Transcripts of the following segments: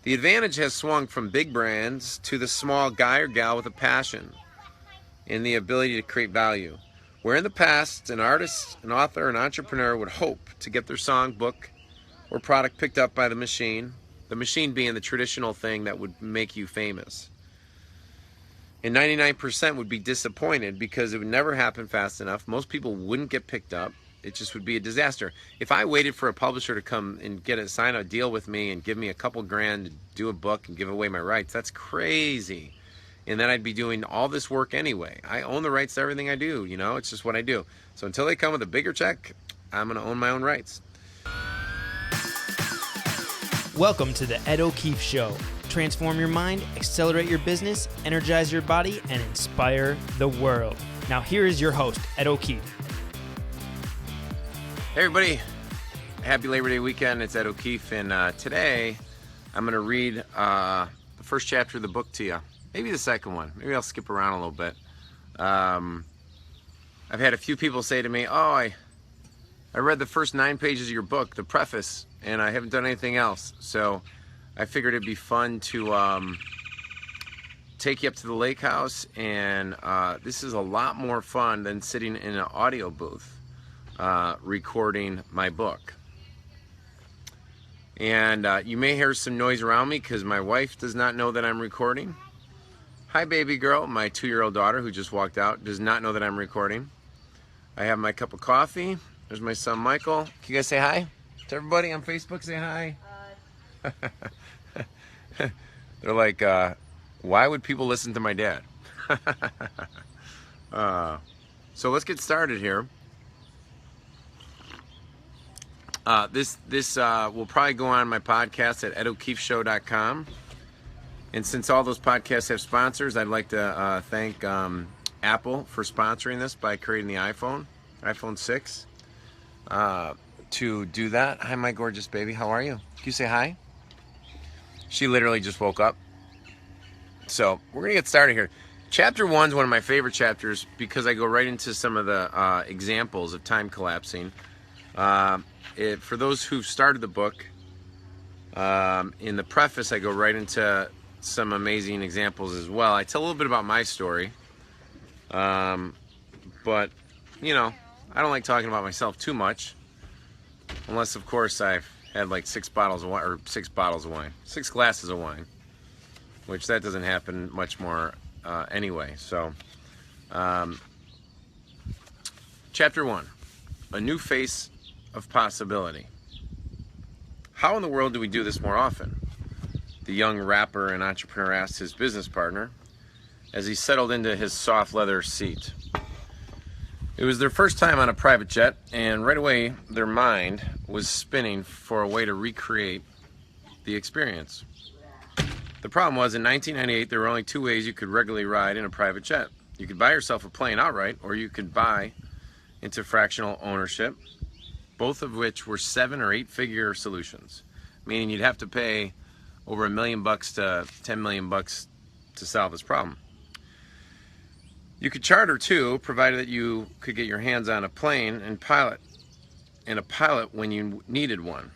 The advantage has swung from big brands to the small guy or gal with a passion and the ability to create value. Where in the past, an artist, an author, an entrepreneur would hope to get their song, book, or product picked up by the machine being the traditional thing that would make you famous. And 99% would be disappointed because it would never happen fast enough. Most people wouldn't get picked up. It just would be a disaster. If I waited for a publisher to come and sign a deal with me and give me a couple grand to do a book and give away my rights, that's crazy. And then I'd be doing all this work anyway. I own the rights to everything I do, it's just what I do. So until they come with a bigger check, I'm going to own my own rights. Welcome to the Ed O'Keefe Show. Transform your mind, accelerate your business, energize your body, and inspire the world. Now here is your host, Ed O'Keefe. Hey everybody, happy Labor Day weekend. It's Ed O'Keefe, and today I'm going to read the first chapter of the book to you. Maybe the second one. Maybe I'll skip around a little bit. I've had a few people say to me, I read the first 9 pages of your book, the preface, and I haven't done anything else. So I figured it'd be fun to take you up to the lake house, and this is a lot more fun than sitting in an audio booth recording my book. And you may hear some noise around me because my wife does not know that I'm recording. Hi, baby girl. My 2-year-old daughter, who just walked out, does not know that I'm recording. I have my cup of coffee. There's my son, Michael. Can you guys say hi to everybody on Facebook? Say hi. They're like, why would people listen to my dad? So let's get started here. This will probably go on my podcast at edokeefeshow.com. And since all those podcasts have sponsors, I'd like to thank Apple for sponsoring this by creating the iPhone 6, to do that. Hi, my gorgeous baby. How are you? Can you say hi? She literally just woke up. So we're going to get started here. Chapter 1 is one of my favorite chapters because I go right into some of the examples of time collapsing. For those who've started the book, in the preface, I go right into some amazing examples as well. I tell a little bit about my story, but I don't like talking about myself too much, unless of course I've had like 6 glasses of wine, which that doesn't happen much more anyway. So chapter 1, a new face of possibility. How in the world do we do this more often? The young rapper and entrepreneur asked his business partner as he settled into his soft leather seat. It was their first time on a private jet, and right away their mind was spinning for a way to recreate the experience. The problem was, in 1998, there were only 2 ways you could regularly ride in a private jet. You could buy yourself a plane outright, or you could buy into fractional ownership, both of which were 7 or 8 figure solutions, meaning you'd have to pay over $1 million to $10 million to solve this problem. You could charter too, provided that you could get your hands on a plane and a pilot when you needed one.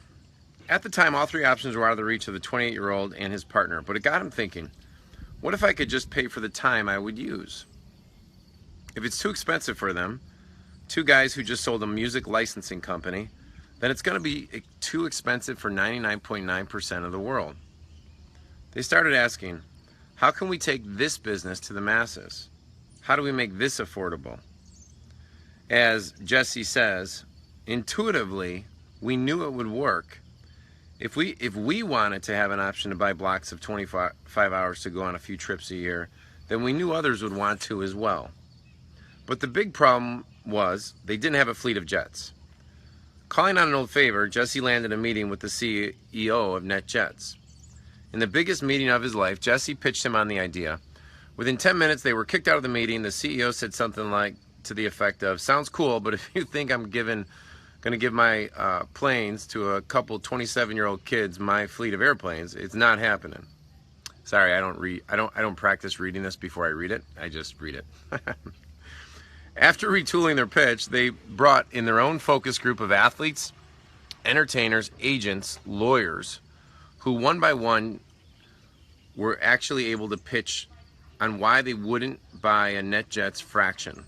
At the time, all 3 options were out of the reach of the 28-year-old and his partner, but it got him thinking, what if I could just pay for the time I would use? If it's too expensive for them, 2 guys who just sold a music licensing company, then it's going to be too expensive for 99.9% of the world. They started asking, how can we take this business to the masses? How do we make this affordable? As Jesse says, intuitively, we knew it would work. If we wanted to have an option to buy blocks of 25 hours to go on a few trips a year, then we knew others would want to as well. But the big problem was they didn't have a fleet of jets. Calling on an old favor, Jesse landed a meeting with the CEO of NetJets. In the biggest meeting of his life, Jesse pitched him on the idea. Within 10 minutes, they were kicked out of the meeting. The CEO said something like to the effect of, sounds cool, but if you think I'm going to give my planes to a couple 27-year-old kids, my fleet of airplanes, it's not happening. Sorry, I don't practice reading this before I read it. I just read it. After retooling their pitch, they brought in their own focus group of athletes, entertainers, agents, lawyers, who one by one were actually able to pitch on why they wouldn't buy a NetJets fraction,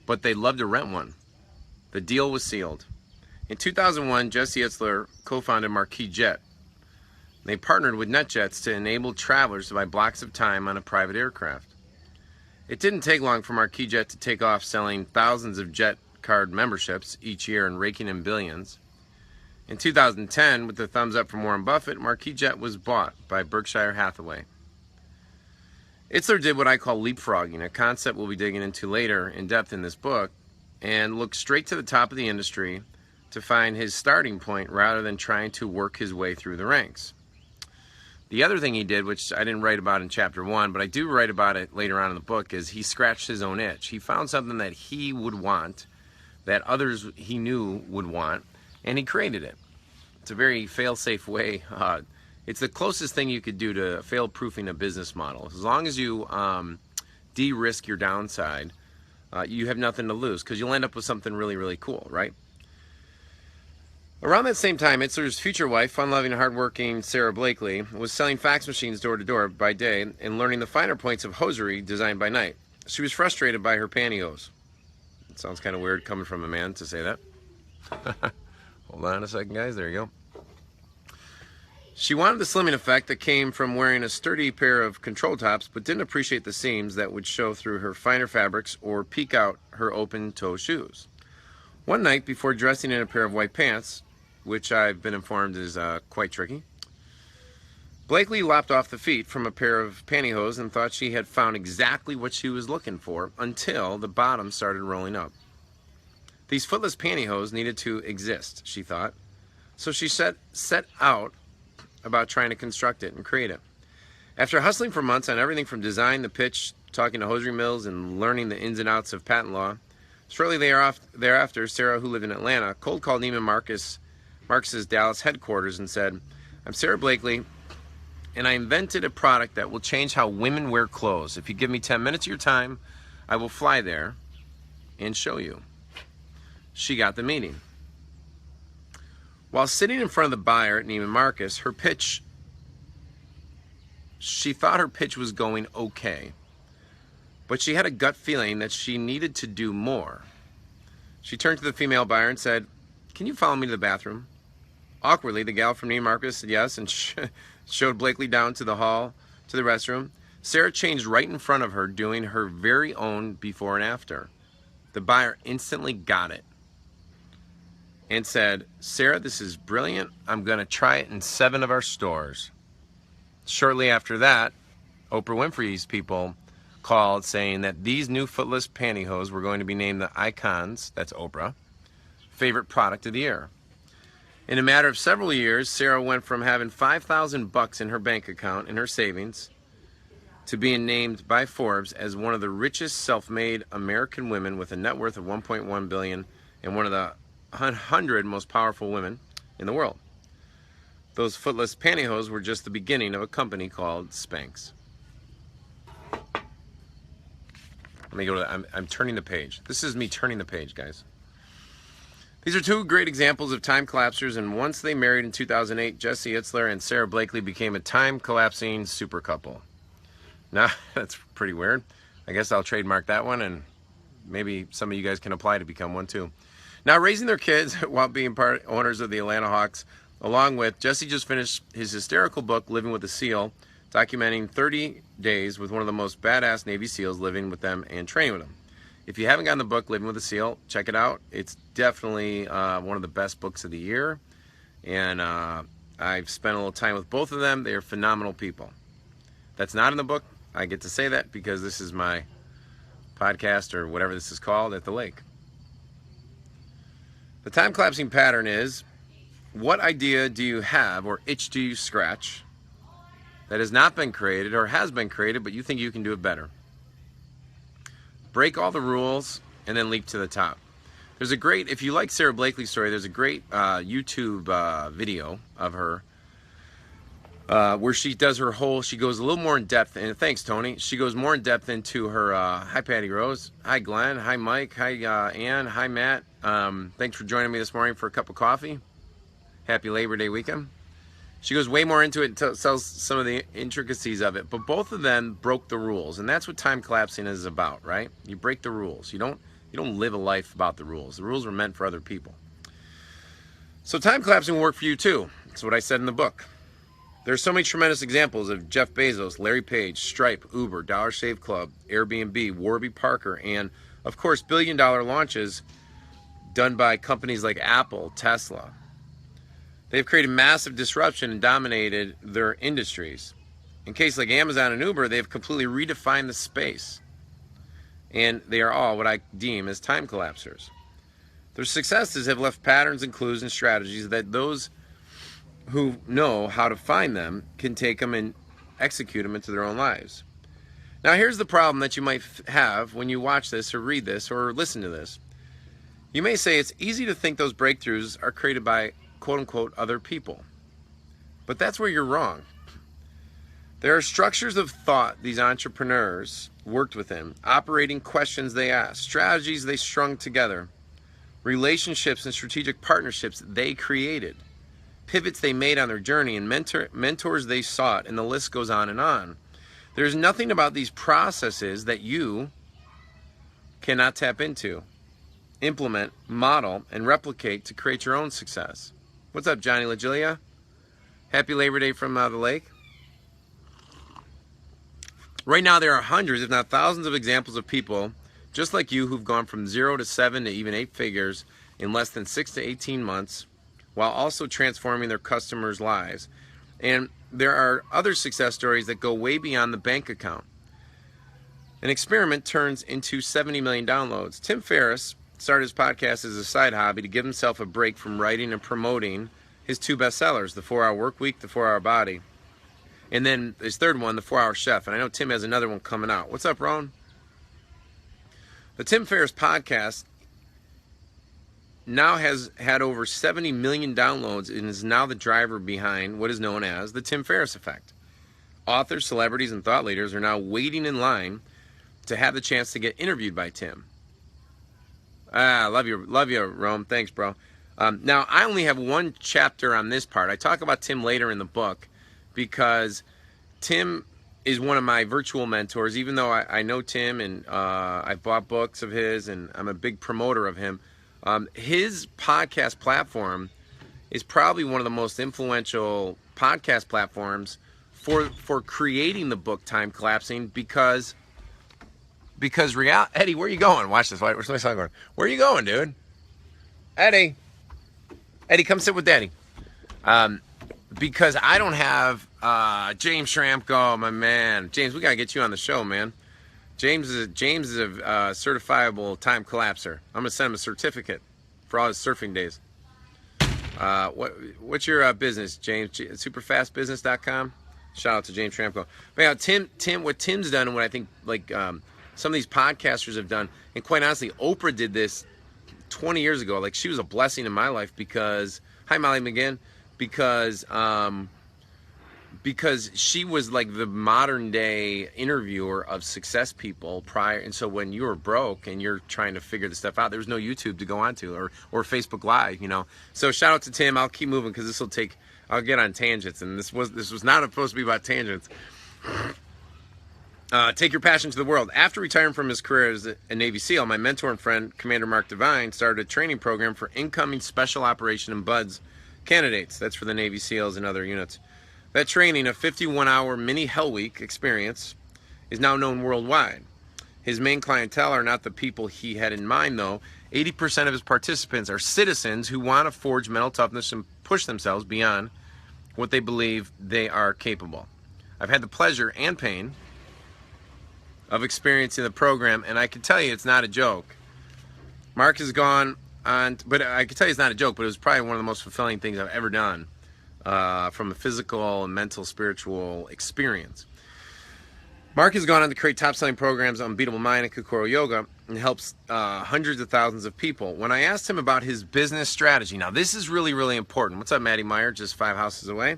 but they'd love to rent one. The deal was sealed. In 2001, Jesse Itzler co-founded Marquis Jet. They partnered with NetJets to enable travelers to buy blocks of time on a private aircraft. It didn't take long for Marquis Jet to take off, selling thousands of Jet card memberships each year and raking in billions. In 2010, with the thumbs up from Warren Buffett, Marquis Jet was bought by Berkshire Hathaway. Itzler did what I call leapfrogging, a concept we'll be digging into later in depth in this book, and looked straight to the top of the industry to find his starting point rather than trying to work his way through the ranks. The other thing he did, which I didn't write about in chapter 1, but I do write about it later on in the book, is he scratched his own itch. He found something that he would want, that others he knew would want, and he created it. It's a very fail-safe way. It's the closest thing you could do to fail-proofing a business model. As long as you de-risk your downside, you have nothing to lose, because you'll end up with something really, really cool, right? Around that same time, Itzler's future wife, fun-loving, hard-working Sara Blakely, was selling fax machines door-to-door by day and learning the finer points of hosiery designed by night. She was frustrated by her pantyhose. It sounds kind of weird coming from a man to say that. Hold on a second, guys. There you go. She wanted the slimming effect that came from wearing a sturdy pair of control tops, but didn't appreciate the seams that would show through her finer fabrics or peek out her open-toe shoes. One night, before dressing in a pair of white pants, which I've been informed is quite tricky, Blakely lopped off the feet from a pair of pantyhose and thought she had found exactly what she was looking for until the bottom started rolling up. These footless pantyhose needed to exist, she thought, so she set out about trying to construct it and create it. After hustling for months on everything from design, the pitch, talking to hosiery mills, and learning the ins and outs of patent law, shortly thereafter, Sara, who lived in Atlanta, cold called Neiman Marcus's Dallas headquarters and said, "I'm Sara Blakely, and I invented a product that will change how women wear clothes. If you give me 10 minutes of your time, I will fly there and show you." She got the meeting. While sitting in front of the buyer at Neiman Marcus, she thought her pitch was going okay, but she had a gut feeling that she needed to do more. She turned to the female buyer and said, "Can you follow me to the bathroom?" Awkwardly, the gal from Neiman Marcus said yes and showed Blakely down to the hall to the restroom. Sara changed right in front of her, doing her very own before and after. The buyer instantly got it and said, "Sara, this is brilliant. I'm going to try it in 7 of our stores." Shortly after that, Oprah Winfrey's people called saying that these new footless pantyhose were going to be named the Icons, that's Oprah, favorite product of the year. In a matter of several years, Sara went from having $5,000 in her bank account in her savings to being named by Forbes as one of the richest self-made American women with a net worth of $1.1 billion and one of the 100 most powerful women in the world. Those footless pantyhose were just the beginning of a company called Spanx. Let me go to I'm turning the page. This is me turning the page, guys. These are 2 great examples of time collapsers, and once they married in 2008, Jesse Itzler and Sara Blakely became a time-collapsing super couple. Now, that's pretty weird. I guess I'll trademark that one, and maybe some of you guys can apply to become one too. Now, raising their kids while being owners of the Atlanta Hawks, along with Jesse just finished his hysterical book, Living with a SEAL, documenting 30 days with one of the most badass Navy SEALs, living with them and training with them. If you haven't gotten the book, Living with a SEAL, check it out. It's definitely one of the best books of the year. And I've spent a little time with both of them. They are phenomenal people. That's not in the book. I get to say that because this is my podcast, or whatever this is called, at the lake. The time collapsing pattern is, what idea do you have or itch do you scratch that has not been created or has been created, but you think you can do it better? Break all the rules and then leap to the top. There's a great, if you like Sara Blakely's story, there's a great YouTube video of her where she does her whole, she goes a little more in depth, and thanks, Tony. She goes more in depth into her, hi, Patty Rose. Hi, Glenn. Hi, Mike. Hi, Ann. Hi, Matt. Thanks for joining me this morning for a cup of coffee. Happy Labor Day weekend. She goes way more into it and tells some of the intricacies of it. But both of them broke the rules, and that's what time collapsing is about, right? You break the rules. You don't live a life about the rules. The rules were meant for other people. So time collapsing will work for you too. That's what I said in the book. There's so many tremendous examples of Jeff Bezos, Larry Page, Stripe, Uber, Dollar Shave Club, Airbnb, Warby Parker, and of course billion-dollar launches done by companies like Apple, Tesla. They've created massive disruption and dominated their industries. In cases like Amazon and Uber, they've completely redefined the space. And they are all what I deem as time collapsers. Their successes have left patterns and clues and strategies that those who know how to find them can take them and execute them into their own lives. Now here's the problem that you might have when you watch this or read this or listen to this. You may say it's easy to think those breakthroughs are created by quote-unquote other people. But that's where you're wrong. There are structures of thought these entrepreneurs worked within, operating questions they asked, strategies they strung together, relationships and strategic partnerships they created, pivots they made on their journey, and mentors they sought, and the list goes on and on. There's nothing about these processes that you cannot tap into, implement, model, and replicate to create your own success. What's up, Johnny LaGilia? Happy Labor Day from the lake. Right now, there are hundreds, if not thousands, of examples of people just like you who've gone from 0 to 7 to even 8 figures in less than 6 to 18 months, while also transforming their customers' lives. And there are other success stories that go way beyond the bank account. An experiment turns into 70 million downloads. Tim Ferriss started his podcast as a side hobby to give himself a break from writing and promoting his 2 bestsellers, The 4-Hour Workweek, The 4-Hour Body, and then his third one, The 4-Hour Chef. And I know Tim has another one coming out. What's up, Ron? The Tim Ferriss podcast now has had over 70 million downloads and is now the driver behind what is known as the Tim Ferriss effect. Authors, celebrities, and thought leaders are now waiting in line to have the chance to get interviewed by Tim. Love you, Rome. Thanks, bro. Now, I only have one chapter on this part. I talk about Tim later in the book because Tim is one of my virtual mentors. Even though I know Tim and I've bought books of his and I'm a big promoter of him, his podcast platform is probably one of the most influential podcast platforms for creating the book Time Collapsing because Eddie, where are you going? Watch this. Where's my son going? Where are you going, dude? Eddie, come sit with Daddy. Because I don't have James Schramko, my man. James, we gotta get you on the show, man. James is a certifiable time collapser. I'm gonna send him a certificate for all his surfing days. What's your business, James? Superfastbusiness.com. Shout out to James Schramko. But yeah, Tim, what Tim's done and what I think some of these podcasters have done, and quite honestly, Oprah did this 20 years ago. Like, she was a blessing in my life because, hi Molly McGinn, because she was like the modern day interviewer of success people prior. And so when you were broke and you're trying to figure this stuff out, there was no YouTube to go onto or Facebook Live, you know. So shout out to Tim. I'll keep moving because I'll get on tangents, and this was not supposed to be about tangents. Take your passion to the world. After retiring from his career as a Navy SEAL, my mentor and friend, Commander Mark Devine, started a training program for incoming Special Operation and BUDS candidates. That's for the Navy SEALs and other units. That training, a 51-hour mini Hell Week experience, is now known worldwide. His main clientele are not the people he had in mind, though. 80% of his participants are citizens who want to forge mental toughness and push themselves beyond what they believe they are capable. I've had the pleasure and pain of experiencing the program, and I can tell you it's not a joke. Mark has gone on, but I can tell you it's not a joke, but it was probably one of the most fulfilling things I've ever done from a physical and mental, spiritual experience. Mark has gone on to create top-selling programs on Unbeatable Mind and Kokoro Yoga and helps hundreds of thousands of people. When I asked him about his business strategy, now this is really, really important. What's up, Maddie Meyer, just 5 houses away?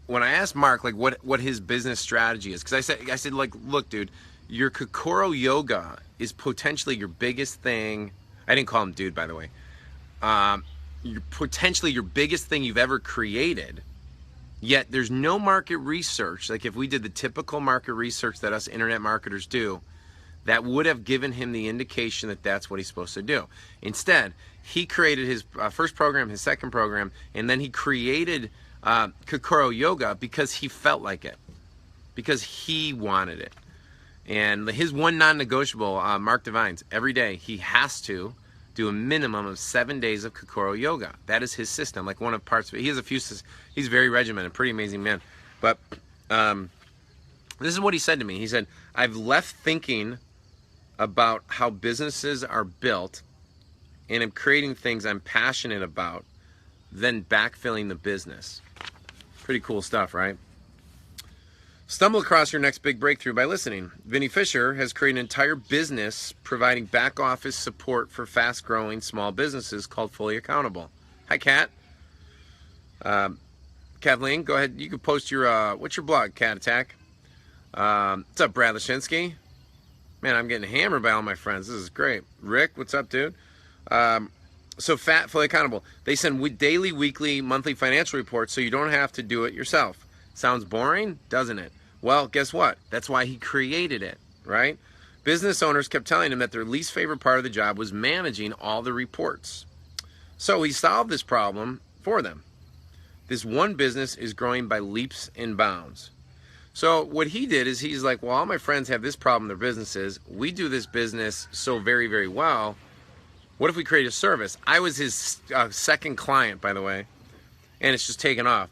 When I asked Mark like what his business strategy is, because I said like, look, dude, your Kokoro Yoga is potentially your biggest thing. I didn't call him dude, by the way. potentially your biggest thing you've ever created, yet there's no market research. Like if we did the typical market research that us internet marketers do, that would have given him the indication that that's what he's supposed to do. Instead, he created his first program, his second program, and then he created Kokoro Yoga because he felt like it, because he wanted it. And his one non-negotiable, Mark Devine's, every day he has to do a minimum of 7 days of Kokoro Yoga. That is his system. Like one of parts of it. He has a few. He's very regimented, pretty amazing man. But this is what he said to me. He said, "I've left thinking about how businesses are built, and I'm creating things I'm passionate about, then backfilling the business." Pretty cool stuff, right? Stumble across your next big breakthrough by listening. Vinnie Fisher has created an entire business providing back office support for fast growing small businesses called Fully Accountable. Hi, Kat. Kathleen, go ahead. You can post your, what's your blog, Cat Attack? What's up, Brad Lashinsky? Man, I'm getting hammered by all my friends. This is great. Rick, what's up, dude? So Fully Accountable. They send daily, weekly, monthly financial reports so you don't have to do it yourself. Sounds boring, doesn't it? Well, guess what? That's why he created it, right? Business owners kept telling him that their least favorite part of the job was managing all the reports. So he solved this problem for them. This one business is growing by leaps and bounds. So what he did is he's like, well, all my friends have this problem in their businesses. We do this business so very, very well. What if we create a service? I was his second client, by the way, and it's just taken off.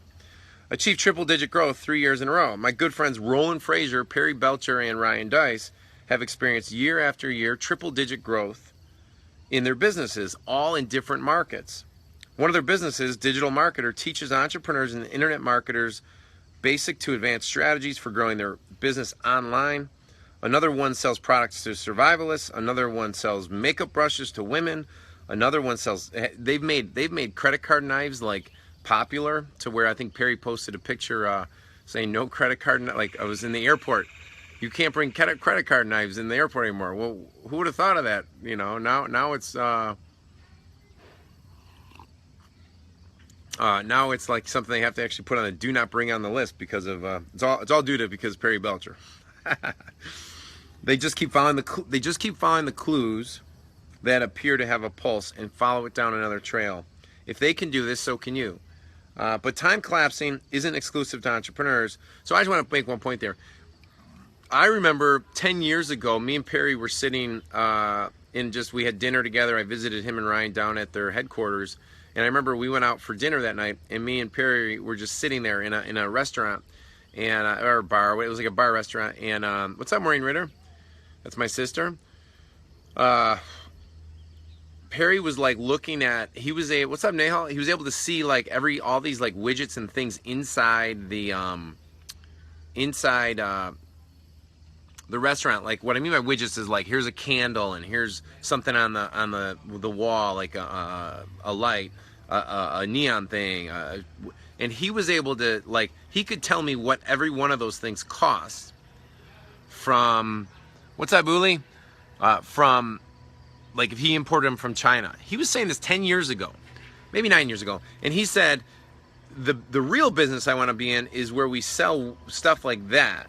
Achieved triple-digit growth 3 years in a row. My good friends Roland Frazier, Perry Belcher, and Ryan Dice have experienced year after year triple-digit growth in their businesses, all in different markets. One of their businesses, Digital Marketer, teaches entrepreneurs and internet marketers basic to advanced strategies for growing their business online. Another one sells products to survivalists. Another one sells makeup brushes to women. Another one sells. They've made credit card knives like popular to where I think Perry posted a picture saying no credit card. Like I was in the airport. You can't bring credit card knives in the airport anymore. Well, who would have thought of that? You know, now it's now it's like something they have to actually put on a do not bring on the list because of it's all due to because Perry Belcher. They just keep following the clues that appear to have a pulse and follow it down another trail. If they can do this, so can you. But time collapsing isn't exclusive to entrepreneurs. So I just want to make one point there. I remember 10 years ago, me and Perry were sitting we had dinner together. I visited him and Ryan down at their headquarters. And I remember we went out for dinner that night, and me and Perry were just sitting there in a restaurant, or a bar. It was like a bar restaurant. And what's up, Maureen Ritter? That's my sister. Perry was like looking at. What's up, Nahal? He was able to see like all these like widgets and things inside the restaurant. Like what I mean by widgets is like here's a candle and here's something on the wall like a light. A neon thing, and he was able to he could tell me what every one of those things cost. From what's up, Uli? From like if he imported them from China. He was saying this 10 years ago, maybe 9 years ago, and he said the real business I want to be in is where we sell stuff like that.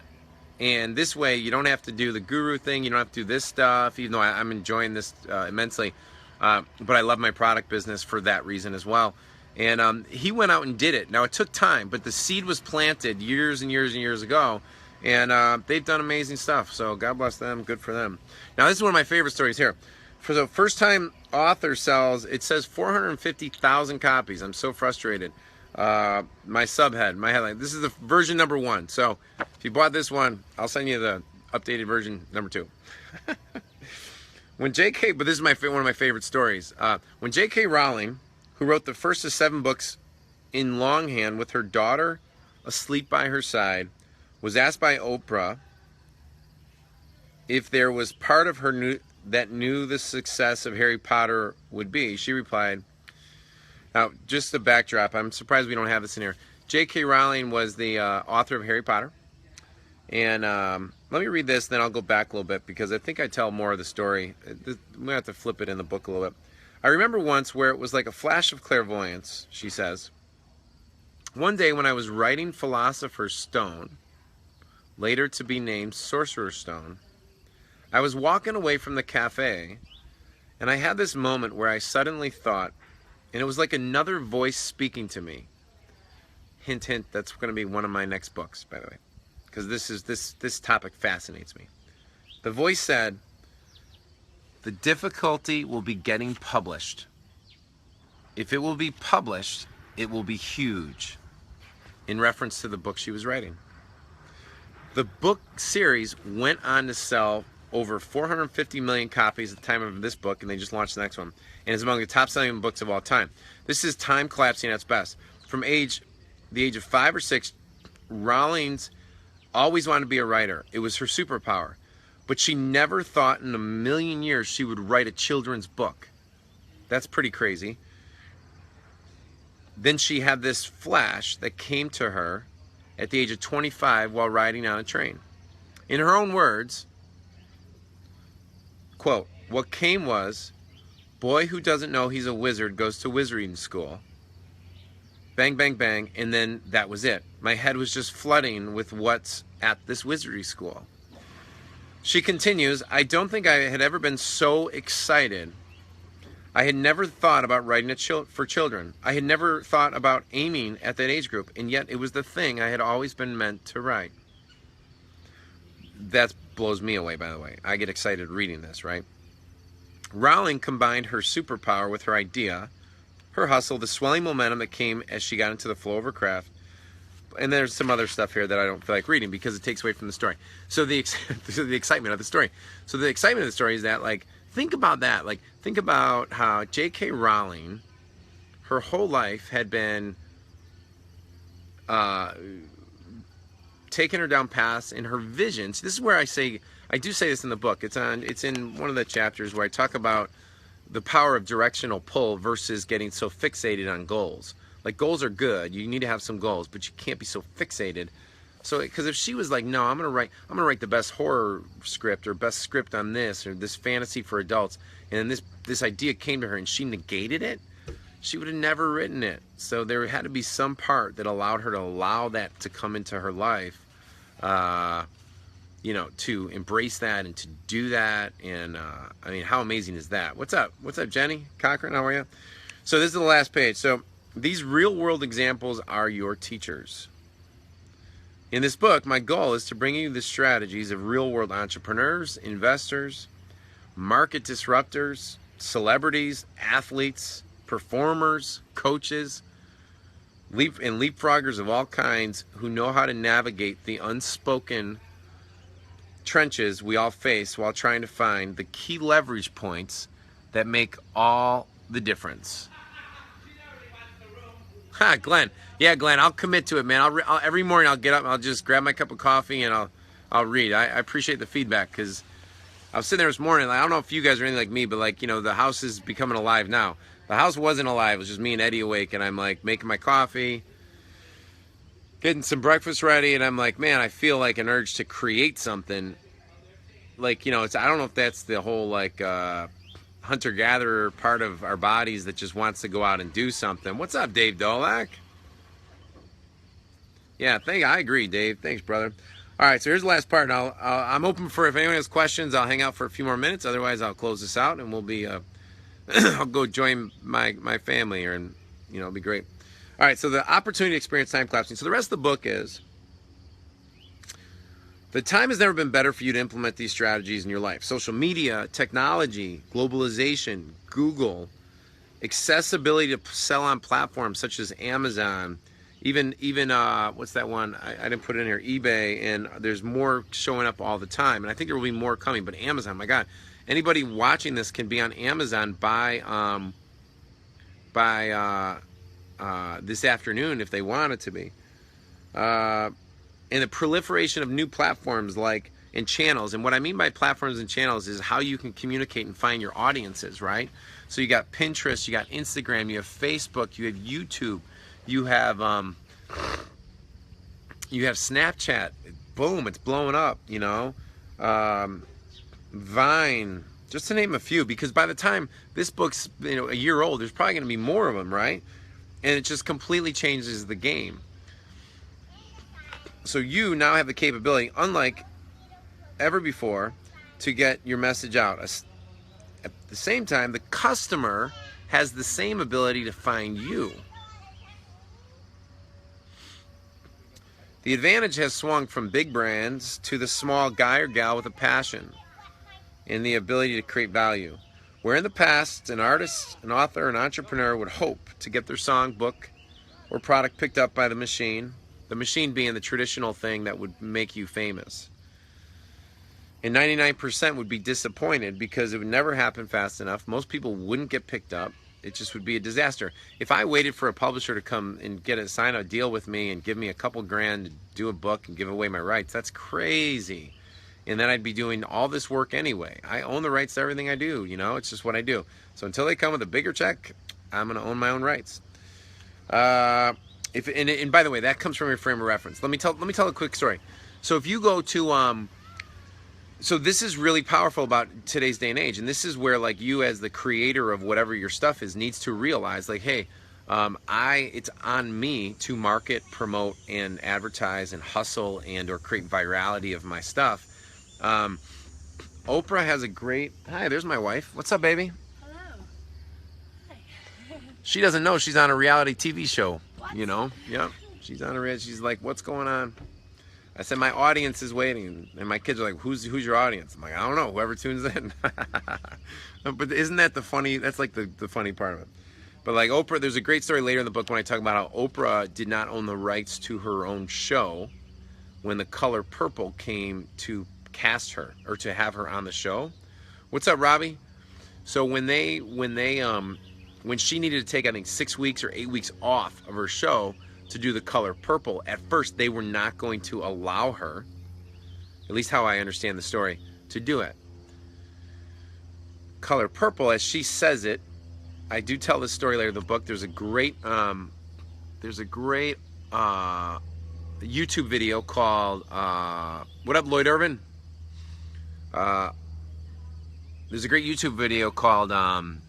And this way, you don't have to do the guru thing. You don't have to do this stuff, even though I'm enjoying this immensely. But I love my product business for that reason as well. And he went out and did it. Now, it took time, but the seed was planted years and years and years ago. And they've done amazing stuff. So God bless them. Good for them. Now, this is one of my favorite stories here. For the first time author sells, it says 450,000 copies. I'm so frustrated. My subhead, my headline. This is the version number 1. So if you bought this one, I'll send you the updated version number 2. But this is one of my favorite stories. When J.K. Rowling, who wrote the first of 7 books in longhand with her daughter asleep by her side, was asked by Oprah if there was part of her that knew the success of Harry Potter would be, she replied, now just the backdrop, I'm surprised we don't have this in here. J.K. Rowling was the author of Harry Potter. And let me read this, then I'll go back a little bit because I think I tell more of the story. We have to flip it in the book a little bit. I remember once where it was like a flash of clairvoyance, she says. One day when I was writing Philosopher's Stone, later to be named Sorcerer's Stone, I was walking away from the cafe, and I had this moment where I suddenly thought, and it was like another voice speaking to me. Hint, hint, that's going to be one of my next books, by the way, because this topic fascinates me. The voice said, the difficulty will be getting published. If it will be published, it will be huge, in reference to the book she was writing. The book series went on to sell over 450 million copies at the time of this book, and they just launched the next one, and is among the top-selling books of all time. This is time collapsing at its best. From the age of 5 or 6, Rowling's always wanted to be a writer. It was her superpower. But she never thought in a million years she would write a children's book. That's pretty crazy. Then she had this flash that came to her at the age of 25 while riding on a train. In her own words, quote, what came was, boy who doesn't know he's a wizard goes to wizarding school. Bang, bang, bang, and then that was it. My head was just flooding with what's at this wizardry school. She continues, I don't think I had ever been so excited. I had never thought about writing for children. I had never thought about aiming at that age group, and yet it was the thing I had always been meant to write. That blows me away, by the way. I get excited reading this, right? Rowling combined her superpower with her idea, her hustle, the swelling momentum that came as she got into the flow of her craft. And there's some other stuff here that I don't feel like reading because it takes away from the story. So the excitement of the story. So the excitement of the story is that, like, think about that. Like, think about how J.K. Rowling, her whole life had been taking her down paths in her visions. This is where I do say this in the book. It's in one of the chapters where I talk about the power of directional pull versus getting so fixated on goals. Like, goals are good. You need to have some goals, but you can't be so fixated. So, because if she was like, no, I'm gonna write the best horror script or best script on this or this fantasy for adults, and then this idea came to her and she negated it, she would have never written it. So there had to be some part that allowed her to allow that to come into her life, to embrace that and to do that. And I mean, how amazing is that? What's up, Jenny Cochran? How are you? So this is the last page. So these real-world examples are your teachers. In this book, my goal is to bring you the strategies of real-world entrepreneurs, investors, market disruptors, celebrities, athletes, performers, coaches, leapfroggers of all kinds who know how to navigate the unspoken trenches we all face while trying to find the key leverage points that make all the difference. Ha, Glenn. Yeah, Glenn, I'll commit to it, man. I'll every morning I'll get up and I'll just grab my cup of coffee and I'll read. I appreciate the feedback because I was sitting there this morning. I don't know if you guys are anything like me, but like, the house is becoming alive now. The house wasn't alive. It was just me and Eddie awake, and I'm like making my coffee, getting some breakfast ready, and I'm like, man, I feel like an urge to create something. Like, I don't know if that's the whole like hunter-gatherer part of our bodies that just wants to go out and do something. What's up, Dave Dolak? Yeah, I agree, Dave. Thanks, brother. All right, so here's the last part. I'm open for, if anyone has questions, I'll hang out for a few more minutes. Otherwise, I'll close this out, and we'll be, I'll go join my family here, and, it'll be great. All right, so the opportunity to experience time collapsing. So the rest of the book is, the time has never been better for you to implement these strategies in your life. Social media, technology, globalization, Google, accessibility to sell on platforms such as Amazon, even what's that one? I didn't put it in here, eBay, and there's more showing up all the time. And I think there will be more coming, but Amazon, my God. Anybody watching this can be on Amazon by this afternoon if they want it to be. And the proliferation of new platforms and channels. And what I mean by platforms and channels is how you can communicate and find your audiences, right? So you got Pinterest, you got Instagram, you have Facebook, you have YouTube, you have Snapchat. Boom, it's blowing up, Vine, Just to name a few, because by the time this book's a year old, there's probably going to be more of them, right? And it just completely changes the game. So you now have the capability, unlike ever before, to get your message out. At the same time, the customer has the same ability to find you. The advantage has swung from big brands to the small guy or gal with a passion and the ability to create value. Where in the past, an artist, an author, an entrepreneur would hope to get their song, book, or product picked up by the machine being the traditional thing that would make you famous. And 99% would be disappointed because it would never happen fast enough. Most people wouldn't get picked up. It just would be a disaster. If I waited for a publisher to come and sign a deal with me and give me a couple grand to do a book and give away my rights, that's crazy. And then I'd be doing all this work anyway. I own the rights to everything I do, it's just what I do. So until they come with a bigger check, I'm going to own my own rights. And by the way, that comes from your frame of reference. Let me tell a quick story. So if you go to so this is really powerful about today's day and age, and this is where like you as the creator of whatever your stuff is needs to realize like, hey, it's on me to market, promote, and advertise and hustle and or create virality of my stuff. Oprah has a great, hi, there's my wife. What's up, baby? Hello. Hi. She doesn't know she's on a reality TV show, What? Yep. She's on a reality, she's like, what's going on? I said, my audience is waiting. And my kids are like, who's your audience? I'm like, I don't know, whoever tunes in. But isn't that that's like the funny part of it. But like Oprah, there's a great story later in the book when I talk about how Oprah did not own the rights to her own show when the color purple came to cast her or to have her on the show. What's up, Robbie? So when she needed to take, I think, 6 weeks or 8 weeks off of her show to do the color purple, at first they were not going to allow her, at least how I understand the story, to do it. Color purple, as she says it, I do tell this story later in the book. There's a great YouTube video called what up, Lloyd Irvin? There's a great YouTube video called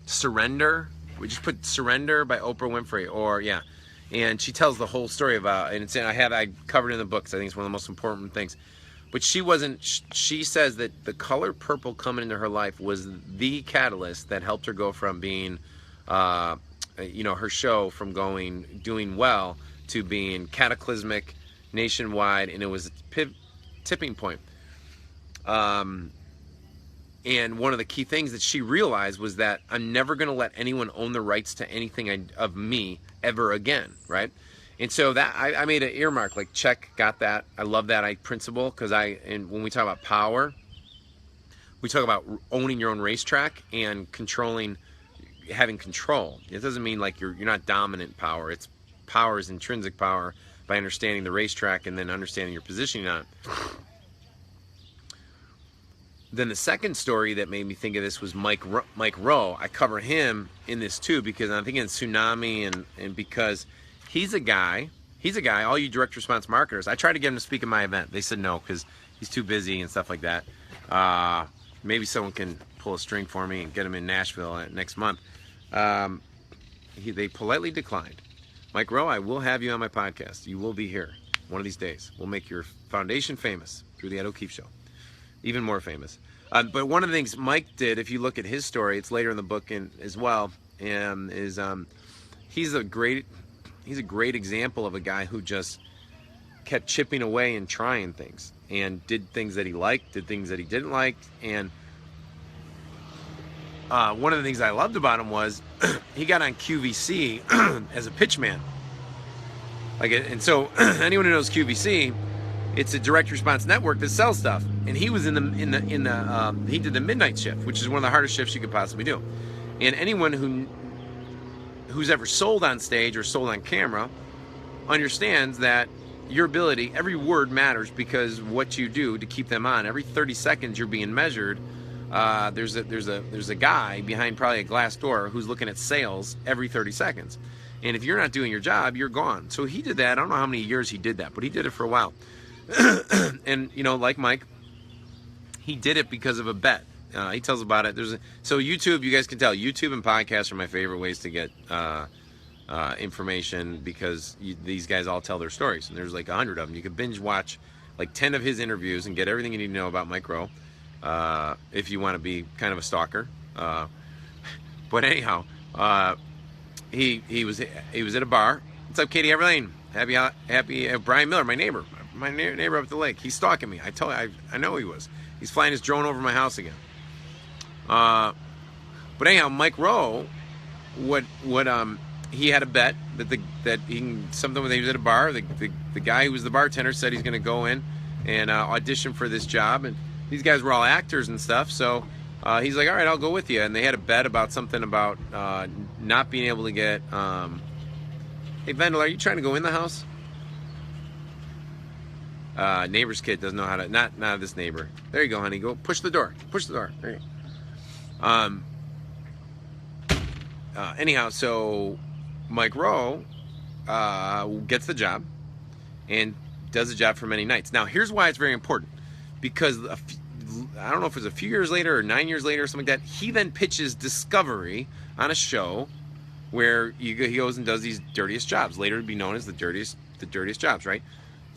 Surrender. We just put Surrender by Oprah Winfrey, or yeah. And she tells the whole story about, and I covered it in the book because I think it's one of the most important things. But she says that the color purple coming into her life was the catalyst that helped her go from being, her show from doing well to being cataclysmic, nationwide, and it was a tipping point. And one of the key things that she realized was that I'm never going to let anyone own the rights to anything of me ever again, right? And so that I made an earmark, like check, got that. I love that principle because and when we talk about power, we talk about owning your own racetrack and having control. It doesn't mean like you're not dominant power. It's power is intrinsic power by understanding the racetrack and then understanding your positioning on it. Then the second story that made me think of this was Mike Rowe. I cover him in this too because I'm thinking Tsunami and because he's a guy, all you direct response marketers, I tried to get him to speak at my event. They said no because he's too busy and stuff like that. Maybe someone can pull a string for me and get him in Nashville next month. They politely declined. Mike Rowe, I will have you on my podcast. You will be here one of these days. We'll make your foundation famous through the Ed O'Keefe Show. Even more famous. But one of the things Mike did, if you look at his story, it's later in the book as well, is he's a great example of a guy who just kept chipping away and trying things and did things that he liked, did things that he didn't like. And one of the things I loved about him was he got on QVC as a pitch man. And so anyone who knows QVC, it's a direct response network that sells stuff, and he was he did the midnight shift, which is one of the hardest shifts you could possibly do. And anyone who's ever sold on stage or sold on camera understands that your ability, every word matters because what you do to keep them on. Every 30 seconds you're being measured. There's a guy behind probably a glass door who's looking at sales every 30 seconds, and if you're not doing your job, you're gone. So he did that. I don't know how many years he did that, but he did it for a while. And like Mike, he did it because of a bet. He tells about it. So YouTube, you guys can tell, YouTube and podcasts are my favorite ways to get information, because these guys all tell their stories, and there's like 100 of them. You can binge watch like 10 of his interviews and get everything you need to know about Mike Rowe, if you want to be kind of a stalker. But anyhow, he was at a bar. What's up, Katie Everlane? Happy Brian Miller, my neighbor up at the lake. He's stalking me. I know he was. He's flying his drone over my house again. But anyhow, Mike Rowe, he had a bet that something when he was at a bar, the guy who was the bartender said he's going to go in and audition for this job, and these guys were all actors and stuff, so he's like, all right, I'll go with you. And they had a bet about something about not being able to get hey Vendel, are you trying to go in the house? Neighbor's kid doesn't know how to, not this neighbor. There you go, honey, go push the door, there you go. Anyhow, so Mike Rowe gets the job and does the job for many nights. Now, here's why it's very important. Because I don't know if it was a few years later or 9 years later or something like that, he then pitches Discovery on a show where he goes and does these dirtiest jobs, later to be known as the dirtiest jobs, right?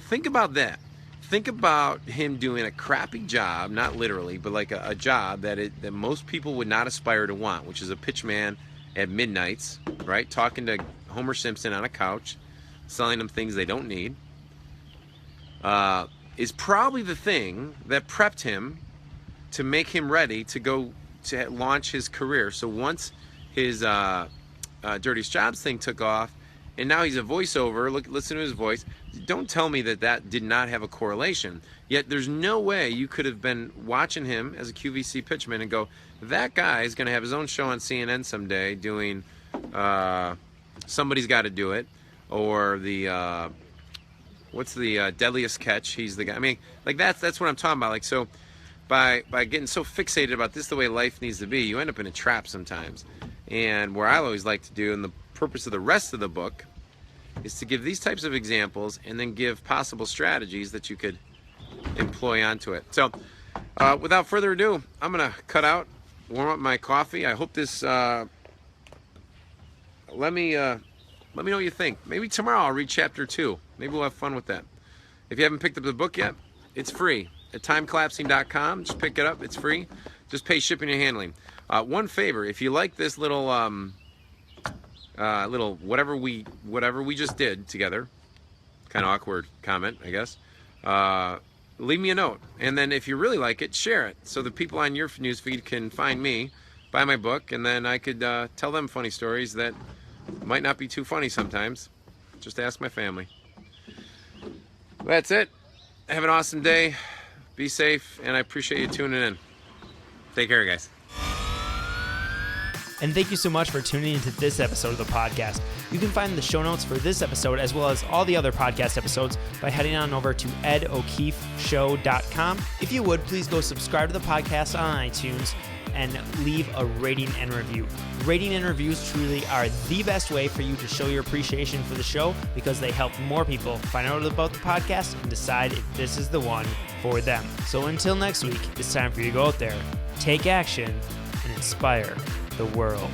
Think about that. Think about him doing a crappy job, not literally, but like a job that most people would not aspire to want, which is a pitchman at midnights, right? Talking to Homer Simpson on a couch, selling them things they don't need, is probably the thing that prepped him to make him ready to go to launch his career. So once his Dirtiest Jobs thing took off, and now he's a voiceover, listen to his voice, don't tell me that did not have a correlation. Yet there's no way you could have been watching him as a QVC pitchman and go, that guy is going to have his own show on CNN someday doing Somebody's Got to Do It, or the what's the Deadliest Catch. He's the guy. I mean, like that's what I'm talking about. Like, so by getting so fixated about this the way life needs to be, you end up in a trap sometimes. And where I always like to do, and the purpose of the rest of the book, is to give these types of examples and then give possible strategies that you could employ onto it. So without further ado, I'm going to cut out, warm up my coffee. I hope this, let me know what you think. Maybe tomorrow I'll read chapter 2. Maybe we'll have fun with that. If you haven't picked up the book yet, it's free at timecollapsing.com. Just pick it up. It's free. Just pay shipping and handling. One favor, if you like this little whatever we just did together, kind of awkward comment, I guess, leave me a note. And then if you really like it, share it so the people on your newsfeed can find me, buy my book, and then I could tell them funny stories that might not be too funny sometimes. Just ask my family. That's it. Have an awesome day. Be safe, and I appreciate you tuning in. Take care, guys. And thank you so much for tuning into this episode of the podcast. You can find the show notes for this episode as well as all the other podcast episodes by heading on over to edokeefeshow.com. If you would, please go subscribe to the podcast on iTunes and leave a rating and review. Rating and reviews truly are the best way for you to show your appreciation for the show, because they help more people find out about the podcast and decide if this is the one for them. So until next week, it's time for you to go out there, take action, and inspire the world.